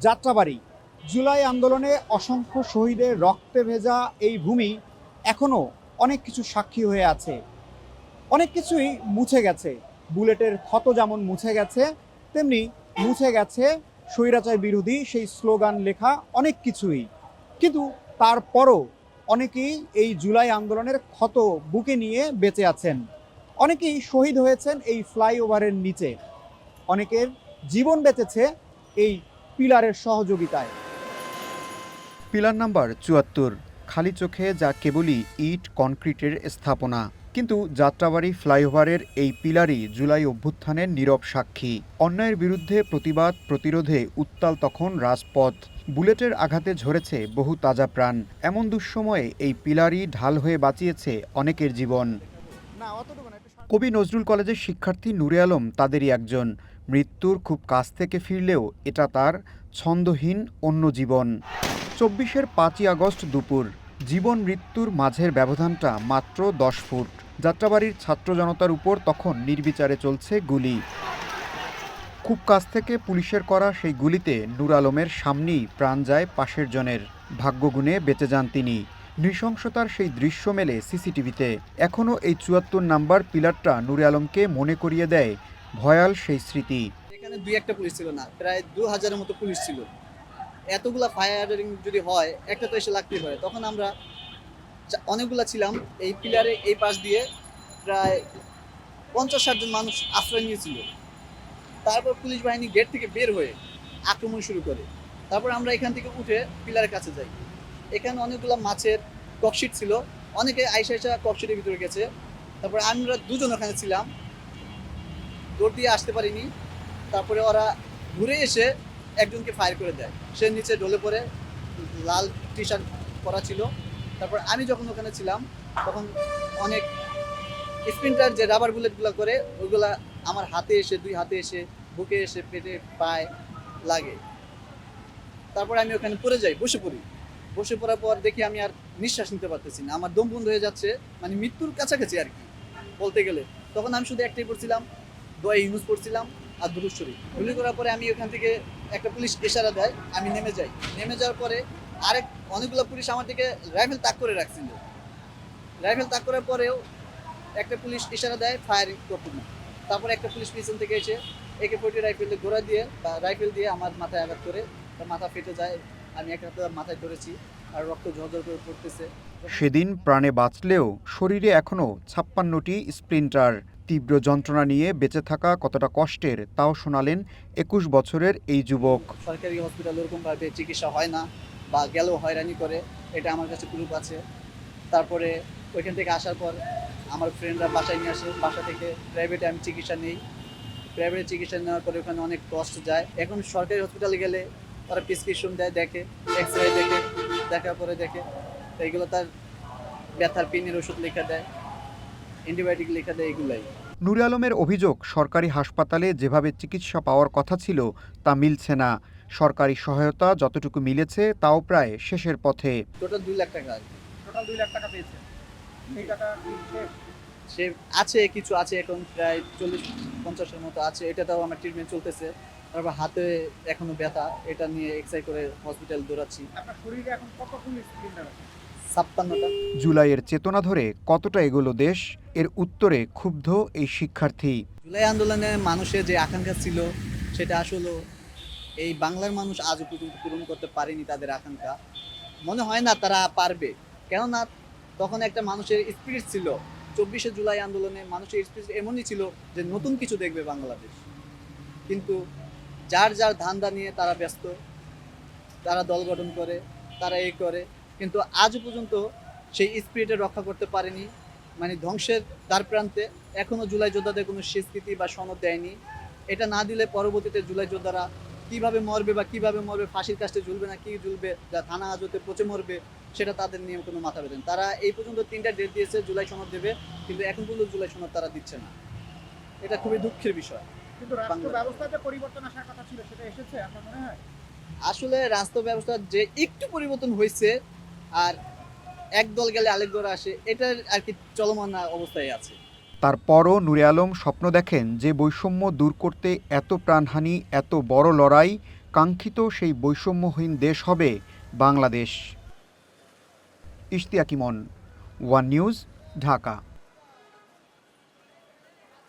যাত্রাবাড়ি জুলাই আন্দোলনে অসংখ্য শহীদের রক্তে ভেজা এই ভূমি এখনো অনেক কিছু সাক্ষী হয়ে আছে। অনেক কিছুই মুছে গেছে। বুলেটের ক্ষত যেমন মুছে গেছে, তেমনি মুছে গেছে স্বৈরাচার বিরোধী সেই স্লোগান লেখা অনেক কিছুই। কিন্তু তারপরও অনেকেই এই জুলাই আন্দোলনের ক্ষত বুকে নিয়ে বেঁচে আছেন। অনেকেই শহীদ হয়েছেন এই ফ্লাইওভারের নিচে। অনেকের জীবন বেঁচেছে এই পিলারের সহযোগিতায়। পিলার নাম্বার ৭৪, খালি চোখে যা কেবলই ইট কনক্রিটের স্থাপনা, কিন্তু যাত্রাবাড়ি ফ্লাইওভারের এই পিলারই জুলাই অভ্যুত্থানের নীরব সাক্ষী। অন্যায়ের বিরুদ্ধে প্রতিবাদ প্রতিরোধে উত্তাল তখন রাজপথ। বুলেটের আঘাতে ঝরেছে বহু তাজা প্রাণ। এমন দুঃসময়ে এই পিলারই ঢাল হয়ে বাঁচিয়েছে অনেকের জীবন। কবি নজরুল কলেজের শিক্ষার্থী নূরে আলম তাদেরই একজন। মৃত্যুর খুব কাছ থেকে ফিরলেও এটা তার ছন্দহীন অন্য জীবন। ২৪-এর ৫ই আগস্ট দুপুর, জীবন মৃত্যুর মাঝের ব্যবধানটা মাত্র ১০ ফুট। যাত্রাবাড়ির ছাত্র জনতার উপর তখন নির্বিচারে চলছে গুলি। খুব কাছ থেকে পুলিশের করা সেই গুলিতে নূর আলমের সামনেই প্রাণ যায় পাশের জনের। ভাগ্যগুণে বেঁচে যান তিনি। নৃশংসতার সেই দৃশ্য মেলে সিসিটিভিতে। এখনও এই ৭৪ নাম্বার পিলারটা নূরে আলমকে মনে করিয়ে দেয় ভয়াল সেই স্মৃতি। এখানে দুই একটা পুলিশ ছিল না, প্রায় ২,০০০-এর মতো পুলিশ ছিল। এতগুলা ফায়ারিং যদি হয়, একটা তো এসে লাগতেই পারে। তখন আমরা অনেকগুলা ছিলাম। এই পিলারে এই পাশ দিয়ে প্রায় ৫০-৬০ জন মানুষ আশ্রয় নিয়েছিল। তারপর পুলিশ বাহিনী গেট থেকে বের হয়ে আক্রমণ শুরু করে। তারপর আমরা এখান থেকে উঠে পিলারের কাছে যাই। এখানে অনেকগুলা মাছের ককশিট ছিল। অনেকে আইসা ককশিটের ভিতরে গেছে। তারপর আমরা দুজন ওখানে ছিলাম, দৌড় দিয়ে আসতে পারিনি। তারপরে ওরা ঘুরে এসে একজনকে ফায়ার করে দেয়। সে নিচে ঢলে পড়ে, লাল টি শার্ট পরা ছিল। তারপর আমি যখন ওখানে ছিলাম তখন অনেক স্প্রিন্টার যে রাবার বুলেটগুলো করে ওইগুলা আমার হাতে এসে, দুই হাতে এসে, বুকে এসে, পেটে, পায়ে লাগে। তারপর আমি ওখানে পড়ে যাই, বসে পড়ি। বসে পড়ার পর দেখি আমি আর নিঃশ্বাস নিতে পারতেছি না, আমার দম বন্ধ হয়ে যাচ্ছে, মানে মৃত্যুর কাছাকাছি আর কি বলতে গেলে। তখন আমি শুধু একটাই পড়ছিলাম, দোয়া ইউনুস পড়ছিলাম আর দুরূদ শরীফ। গুলি করার পরে আমি ওখান থেকে একটা পুলিশ ইশারা দেয়, আমি নেমে যাই। নেমে যাওয়ার পরে অনেকগুলো পুলিশ আমার দিকে রাইফেল তাক করে রাখছিল। রাইফেল তাক করার পরেও একটা পুলিশ ইশারা দেয় ফায়ারিং করতে না। তারপরে একটা পুলিশ পিছন থেকে এসে AK-40 রাইফেল ঘোড়া দিয়ে বা রাইফেল দিয়ে আমার মাথায় আঘাত করে, তার মাথা ফেটে যায়। আমি একটা হাতে মাথায় ধরেছি আর রক্ত ঝরঝর করে পড়তেছে। সেদিন প্রাণে বাঁচলেও শরীরে এখনও ৫৬টি স্প্লিন্টার। তীব্র যন্ত্রণা নিয়ে বেঁচে থাকা কতটা কষ্টের তাও শোনালেন ২১ বছরের এই যুবক। সরকারি হসপিটালে ওরকমভাবে চিকিৎসা হয় না বা গেলেও হয়রানি করে, এটা আমার কাছে প্রুফ আছে। তারপরে ওইখান থেকে আসার পর আমার ফ্রেন্ডরা বাসায় নিয়ে আসে, বাসা থেকে প্রাইভেটে আমি চিকিৎসা নেই। প্রাইভেটে চিকিৎসা নেওয়ার পরে ওখানে অনেক কষ্ট যায়। এখন সরকারি হসপিটালে গেলে তারা প্রেসক্রিপশন দেয়, দেখে, এক্সরে দেখে, দেখার পরে দেখে তো এইগুলো তার ব্যথার পিনের ওষুধ লেখা দেয়, অ্যান্টিবায়োটিক লেখা দেয়, এগুলাই। নূরে আলমের অভিযোগ, সরকারি হাসপাতালে যেভাবে চিকিৎসা পাওয়ার কথা ছিল তা মিলছে না। সরকারি সহায়তা যতটুকু মিলেছে তাও প্রায় শেষের পথে। টোটাল ২ লাখ টাকা। টোটাল 2 লাখ টাকা পেয়েছে। এই টাকা কি শেষ? সে আছে, কিছু আছে, এখন প্রায় ৪০-৫০ এর মতো আছে। এটাতেও আমার ট্রিটমেন্ট চলতেছে। তারপর হাতে এখনো ব্যথা, এটা নিয়ে এক্সরে করে হসপিটাল দৌড়াচ্ছি। আপনার শরীরে এখন কতগুলো স্প্লিন্টার আছে? ৫৬টা। জুলাইয়ের চেতনা ধরে কতটা এগোলো দেশ, এর উত্তরে ক্ষুব্ধ এই শিক্ষার্থী। জুলাই আন্দোলনে মানুষের যে আকাঙ্ক্ষা ছিল সেটা আসলে এই বাংলার মানুষ আজও পর্যন্ত পূরণ করতে পারেনি তাদের আকাঙ্ক্ষা। মনে হয় না তারা পারবে। কেননা তখন একটা মানুষের স্পিরিট ছিল। ২৪শে জুলাই আন্দোলনে মানুষের স্পিরিট এমনই ছিল যে নতুন কিছু দেখবে বাংলাদেশ। কিন্তু যার ধান্দা নিয়ে তারা ব্যস্ত, তারা দল গঠন করে, তারা এই করে, কিন্তু আজও পর্যন্ত সেই স্পিরিটে রক্ষা করতে পারেনি। মানে ধ্বংসের দ্বার প্রান্তে। এখনো জুলাই যোদ্ধাদের কোনো স্বীকৃতি বা সনদ দেয়নি। এটা না দিলে পরবর্তীতে জুলাই যোদ্ধারা কিভাবে মরবে বা কিভাবে মরবে, ফাঁসির কাস্টে ঝুলবে না কি ঝুলবে, যা থানা হাজতে পচে মরবে, সেটা তাদের নিয়ে কোনো মাথা ব্যথা। তারা এই পর্যন্ত ৩টা ডেট দিয়েছে জুলাই সনদ দেবে, কিন্তু এখন পর্যন্ত জুলাই সনদ তারা দিচ্ছে না। এটা খুবই দুঃখের বিষয়। কিন্তু রাষ্ট্র ব্যবস্থায় যে পরিবর্তন আসার কথা ছিল সেটা এসেছে আপনার মনে হয়? আসলে রাষ্ট্র ব্যবস্থার যে একটু পরিবর্তন হয়েছে, আর এক দল গেলে আরেক দল আসে, এটার আর কি চলমান অবস্থায় আছে। তারপরও নূরে আলম স্বপ্ন দেখেন যে বৈষম্য দূর করতে এত প্রাণহানি, এত বড় লড়াই কাঙ্ক্ষিত সেই বৈষম্যহীন দেশ হবে বাংলাদেশ। ইশতিয়াক ইমন, ওয়ান নিউজ, ঢাকা।